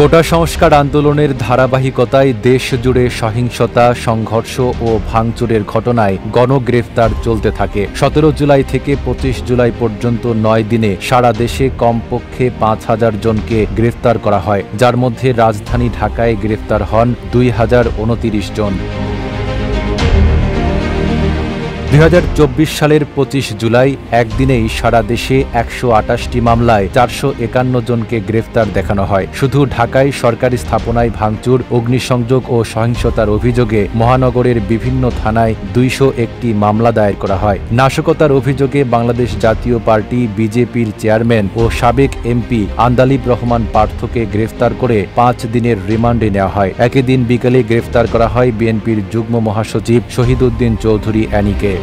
কোটা সংস্কার আন্দোলনের ধারাবাহিকতায় দেশ জুড়ে সহিংসতা, সংঘর্ষ ও ভাঙচুরের ঘটনায় গণগ্রেফতার চলতে থাকে। ১৭ জুলাই থেকে ২৫ জুলাই পর্যন্ত ৯ দিনে সারা দেশে কমপক্ষে ৫,০০০ জনকে গ্রেফতার করা হয়, যার মধ্যে রাজধানী ঢাকায় গ্রেফতার হন ২,০২৯ জন। ২০২৪ সালের ২৫ জুলাই একদিনেই সারা দেশে ১২৮টি মামলায় ৪৫১ জনকে গ্রেফতার দেখানো হয়। শুধু ঢাকায় সরকারি স্থাপনায় ভাঙচুর, অগ্নিসংযোগ ও সহিংসতার অভিযোগে মহানগরের বিভিন্ন থানায় ২০১টি মামলা দায়ের করা হয়। নাশকতার অভিযোগে বাংলাদেশ জাতীয় পার্টি বিজেপির চেয়ারম্যান ও সাবেক এমপি আন্দালিব রহমান পার্থকে গ্রেফতার করে ৫ দিনের রিমান্ডে নেওয়া হয়। একই দিন বিকেলে গ্রেফতার করা হয় বিএনপির যুগ্ম মহাসচিব শহীদউদ্দিন চৌধুরী অ্যানিকে।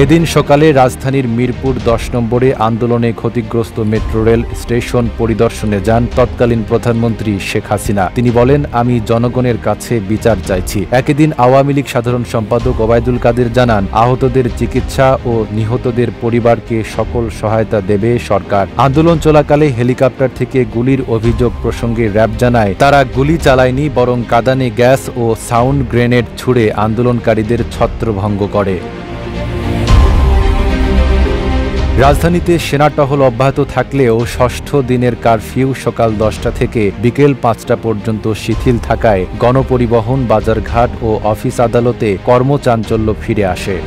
এদিন সকালে রাজধানীর মিরপুর ১০ নম্বরে আন্দোলনে ক্ষতিগ্রস্ত মেট্রো রেল স্টেশন পরিদর্শনে যান তৎকালীন প্রধানমন্ত্রী শেখ হাসিনা। তিনি বলেন, আমি জনগণের কাছে বিচার চাইছি। একই দিন আওয়ামী লীগ সাধারণ সম্পাদক ওবায়দুল কাদের জানান, আহতদের চিকিৎসা ও নিহতদের পরিবারকে সকল সহায়তা দেবে সরকার। আন্দোলন চলাকালে হেলিকপ্টার থেকে গুলির অভিযোগ প্রসঙ্গে র্যাব জানায়, তারা গুলি চালায়নি, বরং কাঁদানে গ্যাস ও সাউন্ড গ্রেনেড ছুড়ে আন্দোলনকারীদের ছত্রভঙ্গ করে। রাজধানীতে সেনা টহল অব্যাহত থাকলেও ষষ্ঠ দিনের কারফিউ সকাল ১০টা থেকে বিকেল ৫টা পর্যন্ত শিথিল থাকায় গণপরিবহন, বাজারঘাট ও অফিস আদালতে কর্মচাঞ্চল্য ফিরে আসে।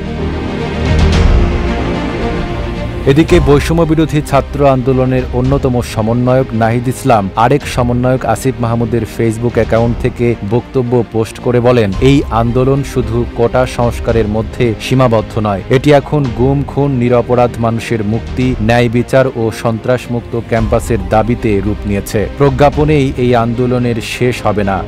এদিকে বৈষম্যবিরোধী ছাত্র আন্দোলনের অন্যতম সমন্বয়ক নাহিদ ইসলাম আরেক সমন্বয়ক আসিফ মাহমুদের ফেসবুক অ্যাকাউন্ট থেকে বক্তব্য পোস্ট করে বলেন, এই আন্দোলন শুধু কোটা সংস্কারের মধ্যে সীমাবদ্ধ নয়, এটি এখন গুম, খুন, নিরপরাধ মানুষের মুক্তি, ন্যায় বিচার ও সন্ত্রাসমুক্ত ক্যাম্পাসের দাবিতে রূপ নিয়েছে। প্রজ্ঞাপনেই এই আন্দোলনের শেষ হবে না।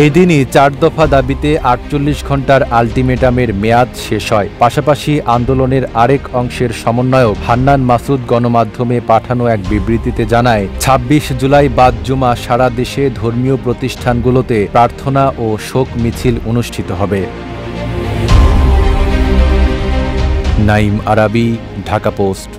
এই দিনই ৪ দফা দাবিতে ৪৮ ঘণ্টার আলটিমেটামের মেয়াদ শেষ হয়। পাশাপাশি আন্দোলনের আরেক অংশের সমন্বয়ক হান্নান মাসুদ গণমাধ্যমে পাঠানো এক বিবৃতিতে জানায়, ২৬ জুলাই বাদ জুমা সারা দেশে ধর্মীয় প্রতিষ্ঠানগুলোতে প্রার্থনা ও শোক মিছিল অনুষ্ঠিত হবে। নাঈম আরাবী, ঢাকা পোস্ট।